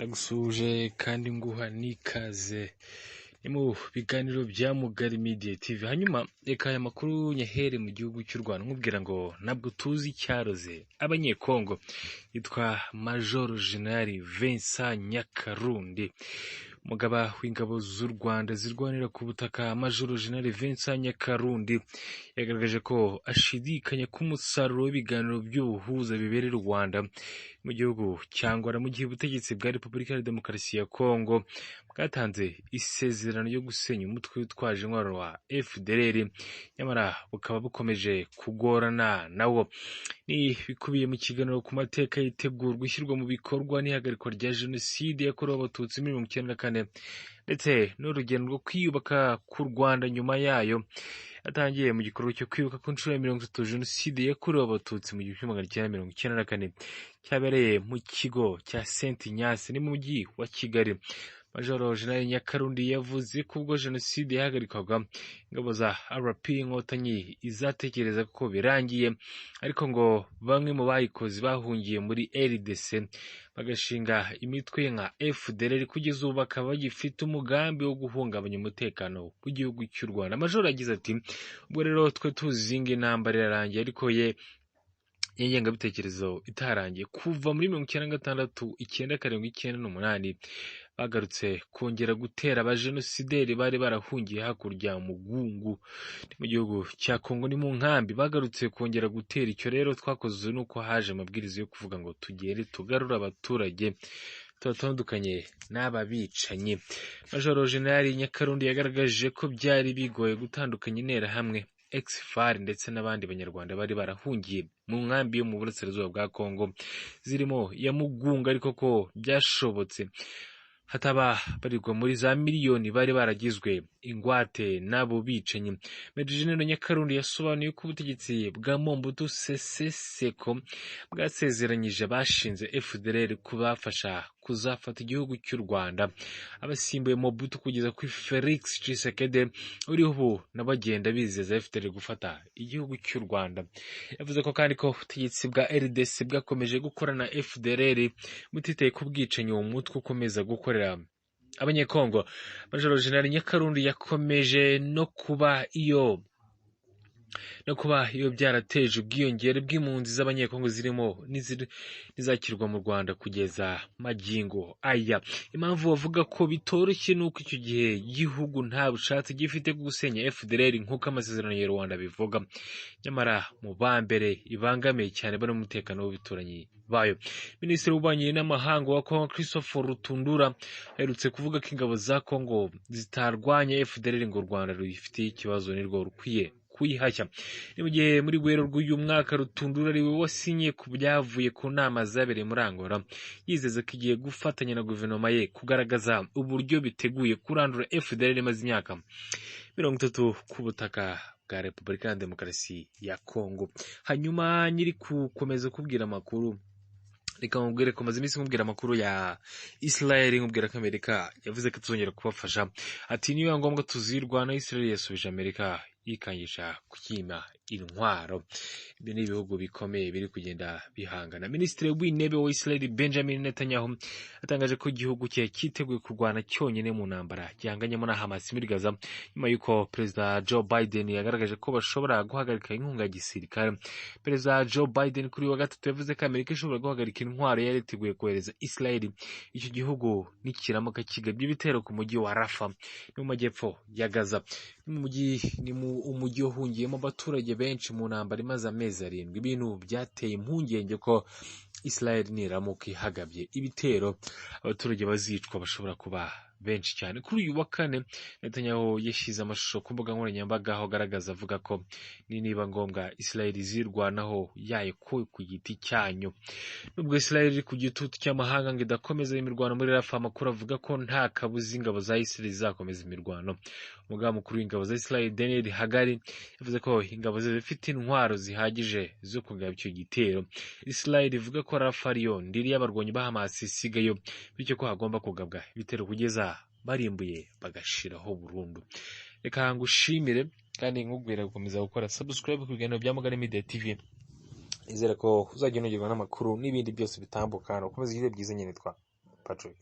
Ndagusuje kandi nguha n'ikaze ni mu biganiro bya Mugari Media TV. Hanyuma reka aya makuru nyahere mu gihugu cy'u Rwanda nkubwira ngo ntabwo tuzi icyaroze abanyekongo. Yitwa Major General Vincent Nyakarundi, umugaba w'ingabo z'u Rwanda zirwanira ku butaka. Major General Vincent Nyakarundi yagaragaje ko ashidikanya ku musaruro w'ibiganiro by'ubuhuza bibera i Rwanda mu gihugu cyangwa mu gihe ubutegetsi bwa Repubulika ya Demokarasi ya Kongo bwatanze isezerano ryo gusenya umutwe witwaje intwaro wa FDLR, nyamara bukaba bukomeje kugorana nawo. Ni bikubiye mu kiganiro ku mateka yitegurwa ishyirwa mu bikorwa n'ihagarikwa rya Jenoside yakorewe Abatutsi muri 1994 ndetse n'urugendo rwo kwiyubaka ku Rwanda nyuma yayo. Atangiye mu gikorwa cyo kwibuka ku nshuro ya 30 Jenoside yakorewe Abatutsi mu 1994 cyabereye mu kigo cya Saint Ignace ni mu mujyi wa Kigali. Major General Nyakarundi yavuze ko ubwo Jenoside yahagarikwaga ingabo za RP Inkotanyi izatekereza ko birangiye, ariko ngo bamwe mu bayikozi bahungiye muri RDC bagashinga imitwe nka FDLR kugeza ubu bakaba bagifite umugambi wo guhungabanya umutekano w'igihugu cy'u Rwanda. Major yagize ati ubwo rero twe tuzinga intambara irarangiye, ariko ingengabitekerezo itarangiye. Kuva muri 1996, 1997, 1998 bagarutse kongera gutera abajenosideri bari barahungiye hakurya mu Gungu mu gihugu cya Kongo, ni mu nkambi. Bagarutse kongera gutera. Icyo rero twakoze nuko haje amabwiriza yo kuvuga ngo tugere tugarura abaturage tubatandukanye n'aba bicanyi. Major General Nyakarundi yagaragaje ko byari bigoye gutandukanya interahamwe ex-FAR ndetse n'abandi banyarwanda bari barahungiye mu nkambi yo mu burasirazuba bwa Kongo zirimo ya Mugunga, ariko ko byashobotse hataba barirwa muri za miliyoni bari baragizwe ingwate n'abo bicanyi. Major General Nyakarundi yasobanuye ko ubutegetsi bwa Mobutu Sese Seko bwasezeranyije bashinze FDLR kubafasha kuzafata igihugu cy'u Rwanda, abasimbuye Mobutu kugeza kuri Felix Tshisekedi uriho ubu n'abagenda bizeza FDLR gufata igihugu cy'u Rwanda. Yavuze ko kandi ko ubutegetsi bwa RDC bwakomeje gukorana na FDLR butitaye ku bwicanyi uwo mutwe ukomeza gukorera abanyekongo. Major General Nyakarundi yakomeje no kuba iyo byarateje ubwiyongere bw'impunzi z'abanyekongo zirimo n'izakirwa mu Rwanda kugeza magingo aya. Impamvu bavuga ko bitoroshye nuko icyo gihe igihugu nta bushatse gifite bwo gusenya FDLR nk'uko amasezerano ya Rwanda bivuga, nyamara mu bambere ibangamiye cyane bari mu mutekano w'ibituranyi bayo. Minisitiri w'ububanyi n'amahanga wa Kongo Christopher Rutundura aherutse kuvuga ko ingabo za Kongo zitarwanya FDLR ngo u Rwanda ruyifitiye ikibazo nirwo rukwiye kuyihashya. Ni mu gihe muri Werurwe uyu mwaka Rutundura ari we wasinye ku byavuye ku nama zabereye muri Angola, yizeza ko igiye gufatanya na guverinoma ye kugaragaza uburyo biteguye kurandura FDLR imaze imyaka 30 ku butaka bwa Repubulika ya Demokarasi ya Kongo. Hanyuma nyiri gukomeza kubwira amakuru, reka mubwire ko maze iminsi mubwira amakuru ya Israel, nkubwira ko Amerika yavuze ko tuzongera kubafasha. Ati niyo ngombwa tuzirwana. Israel yasubije Amerika yikangisha kukima intwaro. Ibi ni ibihugu bikomeye biri kugenda bihangana. Minisitiri w'intebe wa Israel Benjamin Netanyahu atangaje ko igihugu cye cyiteguye kurwana cyonyine mu ntambara gihanganyemo na Hamas muri Gaza, nyuma y'uko Perezida Joe Biden yagaragaje ko bashobora guhagarika inkunga ya gisirikare. Perezida Joe Biden kuri wa gatatu yavuze ko Amerika ishobora guhagarika intwaro yari iteguye kohereza Israel icyo gihugu nikiramuka kigabye ibitero ku mujyi wa Rafa no mu majyepfo ya Gaza. Ni umujyi uhungiyemo abaturage benshi mu ntambara imaze amezi 7. Ibintu byateye impungenge ko Israel niramuka ihagabye ibitero abaturage bazicwa bashobora kuba benshi cyane. Kuri uyu wa kane Netanyahu yashyize amashusho ku mbuga nkoranyambaga aho agaragaza avuga ko niba ngombwa Israel izirwanaho yayo ku giti cyanyu. Nubwo Israel iri ku gitutu cy'amahanga ngo idakomeza imirwano muri Rafa, amakuru avuga ko nta kabuza ingabo za Israel zizakomeza imirwano. Umugaba mukuru w'ingabo za Israel Daniel Hagari yavuze ko ingabo ze zifite intwaro zihagije zo kugaba icyo gitero. Israel ivuga ko Rafa ariyo ndiri y'abarwanyi ba Hamas isigayo, bityo ko hagomba kugabwa ibitero kugeza barimbuye bagashiraho burundu. Reka ngushimire kandi nkubwira gukomeza gukora subscribe ku biganiro bya Mugari Media TV. Izera ko uzajya unogerwa n'amakuru n'ibindi byose bitambuka. Ukomeze igihe byiza nyine twa Patrick.